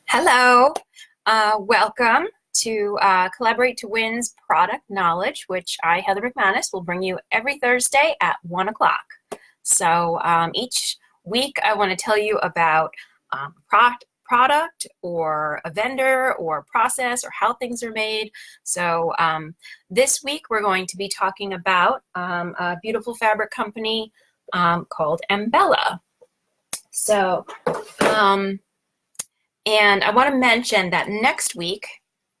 Hello, welcome to Collaborate to Win's Product Knowledge, which I, Heather McManus, will bring you every Thursday at 1 o'clock. So each week I want to tell you about product or a vendor or process or how things are made. So this week we're going to be talking about a beautiful fabric company called Ambella. So, and I want to mention that next week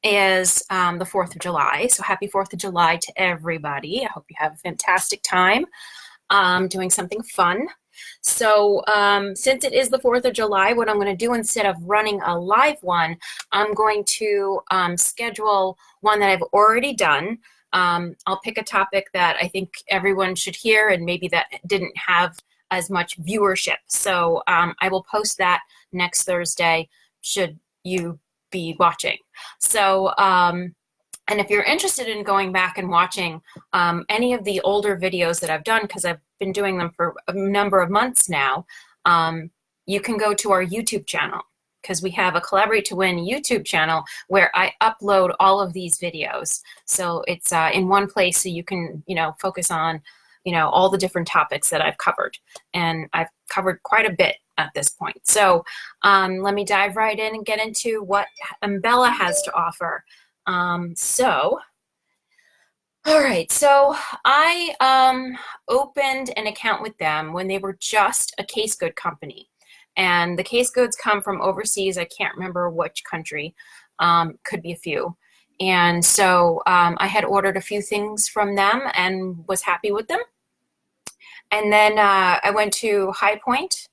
is the 4th of July. So happy 4th of July to everybody. I hope you have a fantastic time doing something fun. So since it is the 4th of July, what I'm going to do instead of running a live one, I'm going to schedule one that I've already done. I'll pick a topic that I think everyone should hear and maybe that didn't have as much viewership. So I will post that next Thursday should you be watching. So and if you're interested in going back and watching any of the older videos that I've done, because I've been doing them for a number of months now, you can go to our YouTube channel, because we have a Collaborate to Win YouTube channel where I upload all of these videos. So it's in one place, so you can focus on all the different topics that I've covered. And I've covered quite a bit at this point. So let me dive right in and get into what Ambella has to offer. All right, so I opened an account with them when they were just a case good company. And the case goods come from overseas. I can't remember which country, could be a few. And so I had ordered a few things from them and was happy with them. And then I went to High Point,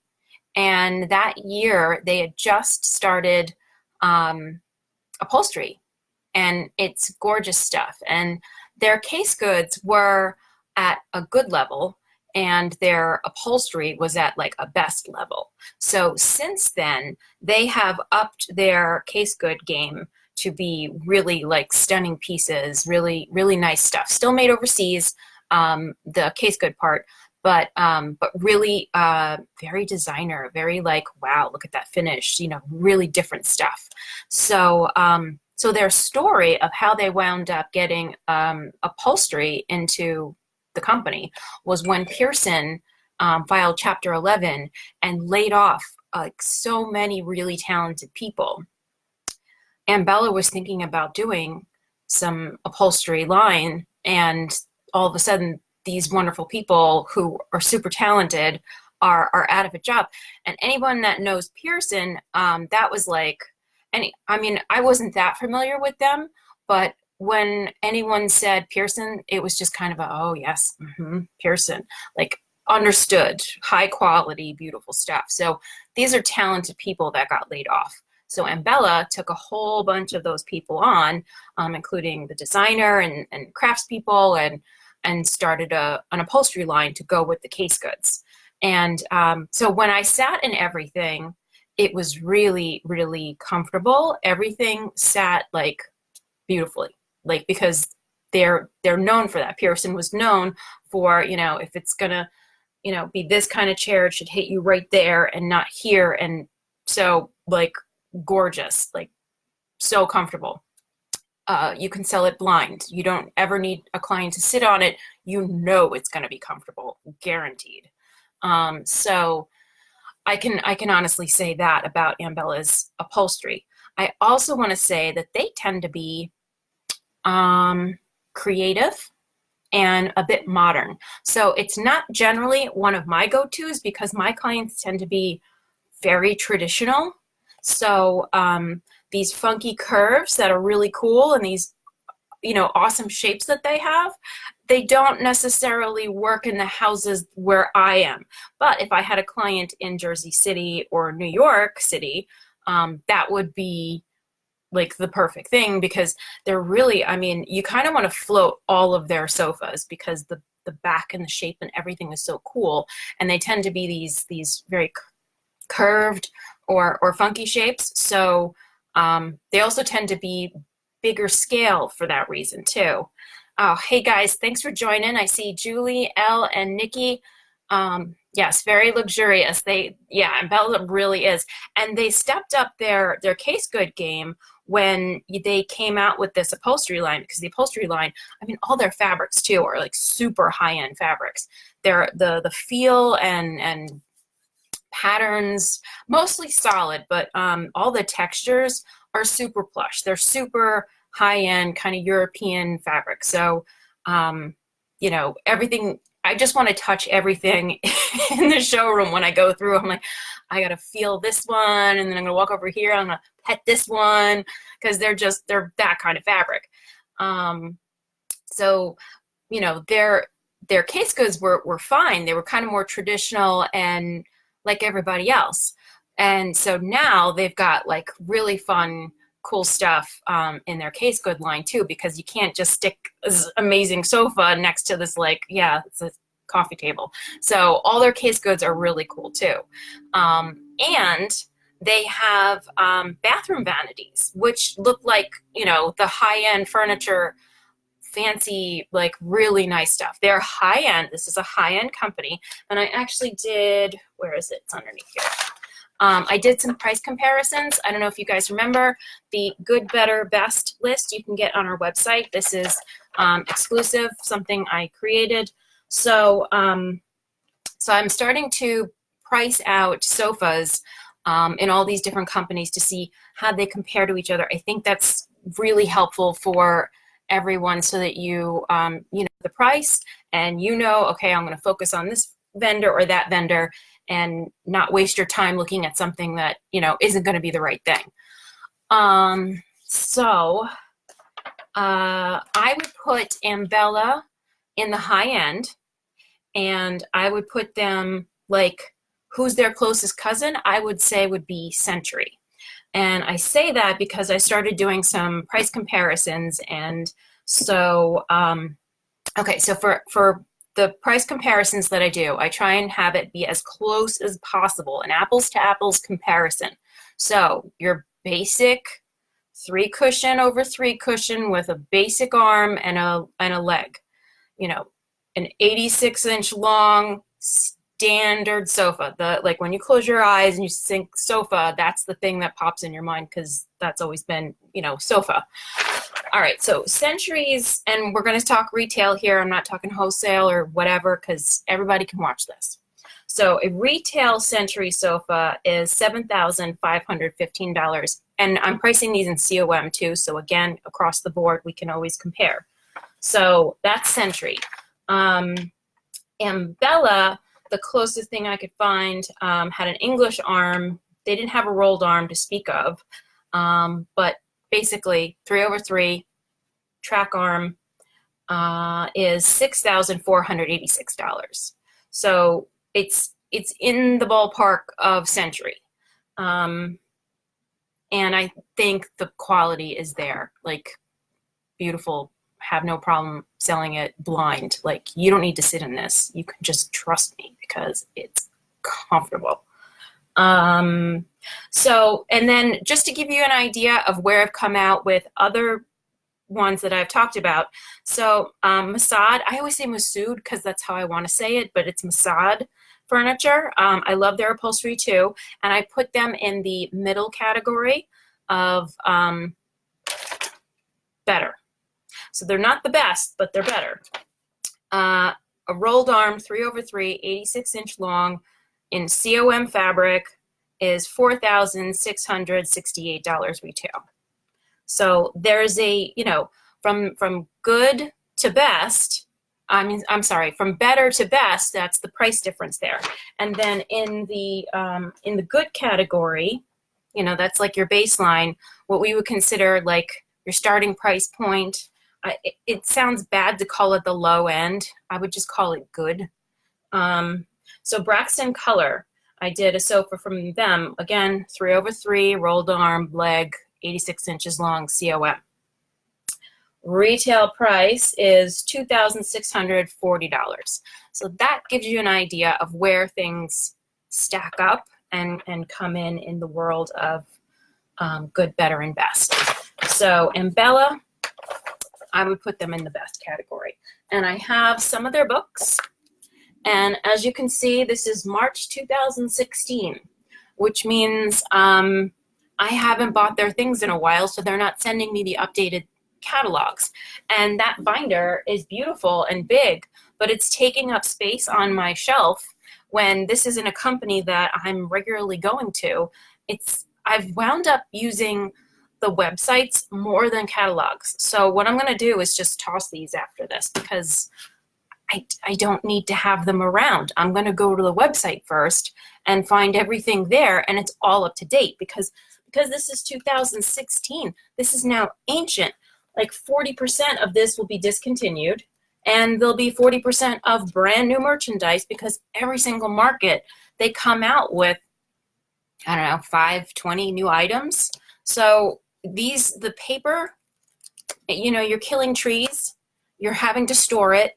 and that year they had just started upholstery, and it's gorgeous stuff. And their case goods were at a good level, and their upholstery was at like a best level. So since then, they have upped their case good game to be really like stunning pieces, really, really nice stuff. Still made overseas, the case good part, but really very designer, very like, wow, look at that finish, really different stuff. So so their story of how they wound up getting upholstery into the company was when Pearson filed Chapter 11 and laid off like so many really talented people. Ambella was thinking about doing some upholstery line, and all of a sudden these wonderful people who are super talented are out of a job. And anyone that knows Pearson, that was like, I mean, I wasn't that familiar with them, but when anyone said Pearson, it was just kind of a, oh yes, Pearson, like understood, high quality, beautiful stuff. So these are talented people that got laid off. So Ambella took a whole bunch of those people on, including the designer and craftspeople, and started an upholstery line to go with the case goods. And so when I sat in everything, it was really, really comfortable. Everything sat like beautifully, like, because they're known for that. Pearson was known for, if it's gonna, be this kind of chair, it should hit you right there and not here. And so like gorgeous, like so comfortable. You can sell it blind. You don't ever need a client to sit on it. It's going to be comfortable, guaranteed. So I can honestly say that about Ambella's upholstery. I also want to say that they tend to be creative and a bit modern. So it's not generally one of my go-tos, because my clients tend to be very traditional. So these funky curves that are really cool, and these awesome shapes that they have, they don't necessarily work in the houses where I am. But if I had a client in Jersey City or New York City, that would be like the perfect thing, because they're really, I mean, you kind of want to float all of their sofas, because the back and the shape and everything is so cool, and they tend to be these very curved or funky shapes. So they also tend to be bigger scale for that reason too. Oh, hey guys, thanks for joining. I see Julie, Elle, and Nikki. Yes, very luxurious. Yeah, Ambella really is. And they stepped up their case good game when they came out with this upholstery line, because the upholstery line, I mean, all their fabrics too are like super high-end fabrics. They're the feel and patterns, mostly solid, but all the textures are super plush. They're super high-end kind of European fabric. So, you know, everything, I just want to touch everything in the showroom when I go through. I'm like, I got to feel this one, and then I'm going to walk over here. I'm going to pet this one, because they're that kind of fabric. So, you know, their case goods were fine. They were kind of more traditional and like everybody else. And so now they've got like really fun, cool stuff in their case good line too, because you can't just stick this amazing sofa next to this, like, yeah, it's a coffee table. So all their case goods are really cool too. And they have bathroom vanities, which look like, you know, the high-end furniture, fancy, like really nice stuff. They're high-end. This is a high-end company. And I actually did, where is it? It's underneath here. I did some price comparisons. I don't know if you guys remember the good, better, best list you can get on our website. This is exclusive, something I created. So, so I'm starting to price out sofas in all these different companies to see how they compare to each other. I think that's really helpful for everyone, so that you you know the price, and you know, okay, I'm going to focus on this vendor or that vendor, and not waste your time looking at something that, you know, isn't going to be the right thing. So I would put Ambella in the high end, and I would put them, like, who's their closest cousin, I would say would be Century. And I say that because I started doing some price comparisons. And so, okay, so for the price comparisons that I do, I try and have it be as close as possible, an apples to apples comparison. So your basic 3 cushion over 3 cushion with a basic arm and a leg, you know, an 86-inch long standard sofa. Like when you close your eyes and you think sofa, that's the thing that pops in your mind, because that's always been, you know, sofa. All right, so Centuries, and we're going to talk retail here. I'm not talking wholesale or whatever, because everybody can watch this. So a retail Century sofa is $7,515, and I'm pricing these in COM too. So again, across the board, we can always compare. So that's Century. Ambella, the closest thing I could find, had an English arm. They didn't have a rolled arm to speak of, but basically 3 over 3 track arm is $6,486. So it's in the ballpark of Century. And I think the quality is there, like beautiful, have no problem selling it blind. Like, you don't need to sit in this. You can just trust me because it's comfortable. So, and then just to give you an idea of where I've come out with other ones that I've talked about. So, Masad, I always say Masood because that's how I want to say it, but it's Masad furniture. I love their upholstery too. And I put them in the middle category of better. So they're not the best, but they're better. A rolled arm, 3 over 3, 86-inch long in COM fabric is $4,668 retail. So there's a, you know, from good to best, I'm sorry, from better to best, that's the price difference there. And then in the good category, you know, that's like your baseline, what we would consider like your starting price point. It sounds bad to call it the low end. I would just call it good. So Braxton Color, I did a sofa from them. Again, 3 over 3, rolled arm, leg, 86 inches long, COM. Retail price is $2,640. So that gives you an idea of where things stack up and come in the world of good, better, and best. So Ambella, I would put them in the best category. And I have some of their books, And as you can see, this is March 2016, which means I haven't bought their things in a while, so they're not sending me the updated catalogs. And that binder is beautiful and big, but it's taking up space on my shelf when this isn't a company that I'm regularly going to. I've wound up using the websites more than catalogs. So what I'm going to do is just toss these after this because I don't need to have them around. I'm going to go to the website first and find everything there, and it's all up to date because this is 2016. This is now ancient. Like 40% of this will be discontinued, and there'll be 40% of brand new merchandise because every single market, they come out with, I don't know, 5, 20 new items. So the paper, you know, you're killing trees, you're having to store it.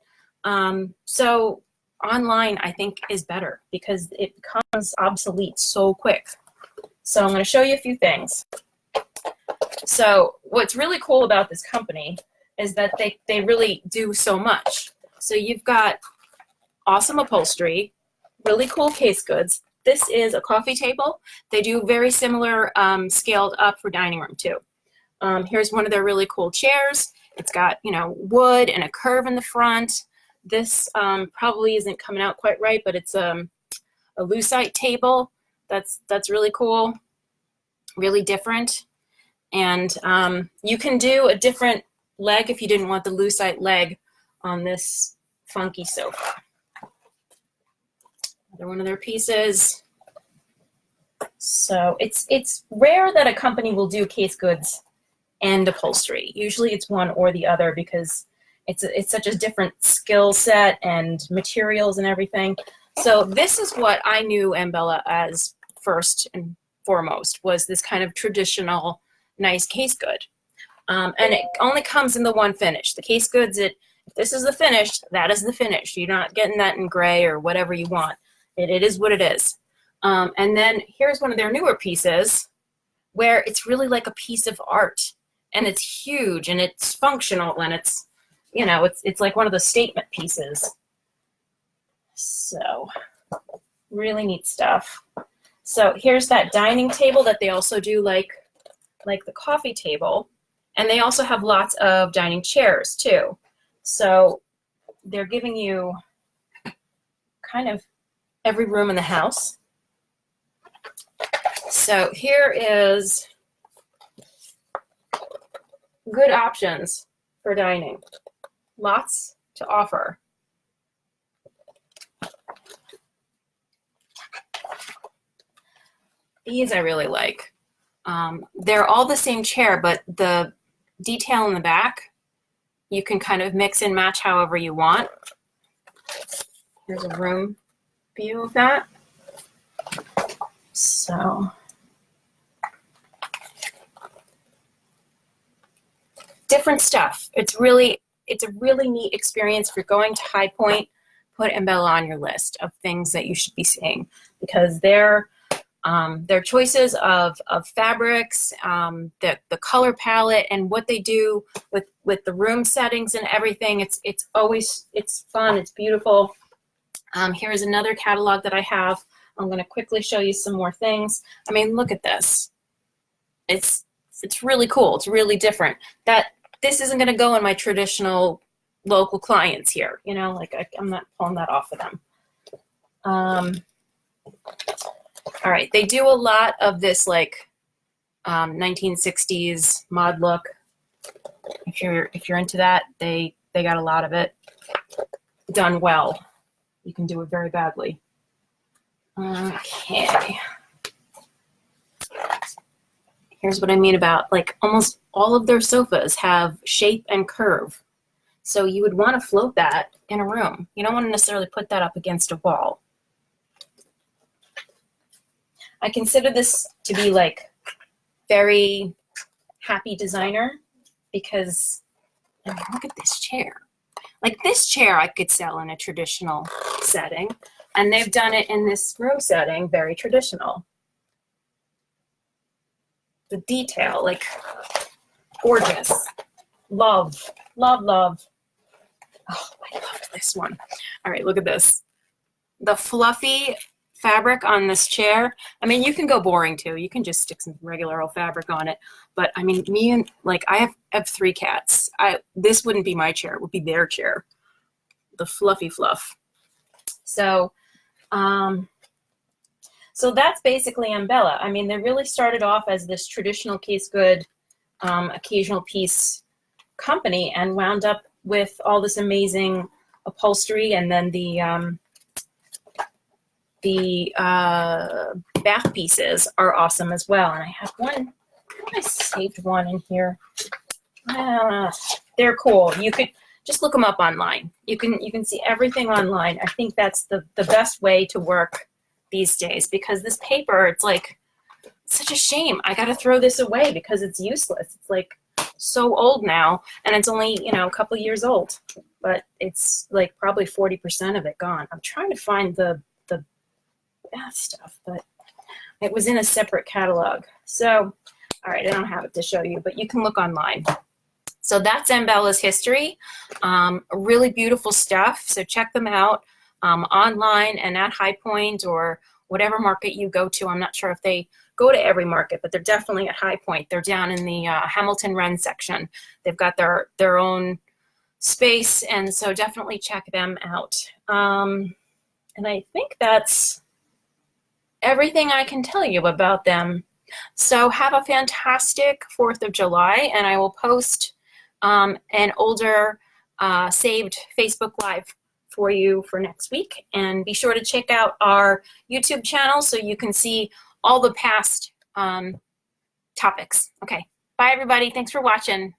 So online, I think, is better because it becomes obsolete so quick. So I'm going to show you a few things. So what's really cool about this company is that they really do so much. So you've got awesome upholstery, really cool case goods. This is a coffee table. They do very similar scaled up for dining room too. Here's one of their really cool chairs. It's got, you know, wood and a curve in the front. This probably isn't coming out quite right, but it's a lucite table. That's really cool, really different. And you can do a different leg if you didn't want the lucite leg on this funky sofa. Another one of their pieces. So it's rare that a company will do case goods and upholstery. Usually it's one or the other because it's such a different skill set and materials and everything. So this is what I knew Ambella as first and foremost, was this kind of traditional nice case good. And it only comes in the one finish. The case goods, if this is the finish, that is the finish. You're not getting that in gray or whatever you want. It is what it is. And then here's one of their newer pieces where it's really like a piece of art, and it's huge and it's functional and it's, you know, it's like one of the statement pieces. So really neat stuff. So here's that dining table that they also do like the coffee table. And they also have lots of dining chairs too. So they're giving you kind of every room in the house. So here is good options for dining. Lots to offer. These I really like. They're all the same chair, but the detail in the back, you can kind of mix and match however you want. Here's a room view of that. So different stuff. It's a really neat experience. If you're going to High Point, put Ambella on your list of things that you should be seeing because their choices of fabrics, the color palette, and what they do with the room settings and everything, it's fun, it's beautiful. Here's another catalog that I have. I'm going to quickly show you some more things. I mean, look at this. It's really cool. It's really different. This isn't going to go in my traditional local clients here. You know, like I'm not pulling that off of them. All right, they do a lot of this like 1960s mod look. If you're into that, they got a lot of it done well. You can do it very badly. Okay. Here's what I mean about, like, almost all of their sofas have shape and curve. So you would want to float that in a room. You don't want to necessarily put that up against a wall. I consider this to be like very happy designer because, I mean, look at this chair. Like this chair I could sell in a traditional setting, and they've done it in this room setting, very traditional. The detail, like gorgeous. Love, love, love. Oh, I love this one. All right, look at this. the fluffy fabric on this chair. I mean, you can go boring too. You can just stick some regular old fabric on it. But I mean, me and like I have 3 cats. This wouldn't be my chair. It would be their chair. The fluffy fluff. So, so that's basically Ambella. I mean, they really started off as this traditional case good, occasional piece company and wound up with all this amazing upholstery, and then the back pieces are awesome as well. And I have one, I saved one in here. They're cool. You could just look them up online. You can see everything online. I think that's the best way to work these days, because this paper, it's like, it's such a shame. I got to throw this away because it's useless. It's like so old now, and it's only, you know, a couple years old, but it's like probably 40% of it gone. I'm trying to find the bath stuff, but it was in a separate catalog. So, all right, I don't have it to show you, but you can look online. So that's Ambella's history. Really beautiful stuff. So check them out online and at High Point or whatever market you go to. I'm not sure if they go to every market, but they're definitely at High Point. They're down in the Hamilton Wren section. They've got their own space, and so definitely check them out. And I think that's everything I can tell you about them. So have a fantastic 4th of July, and I will post an older saved Facebook Live for you for next week. And be sure to check out our YouTube channel so you can see all the past topics. Okay, bye everybody. Thanks for watching.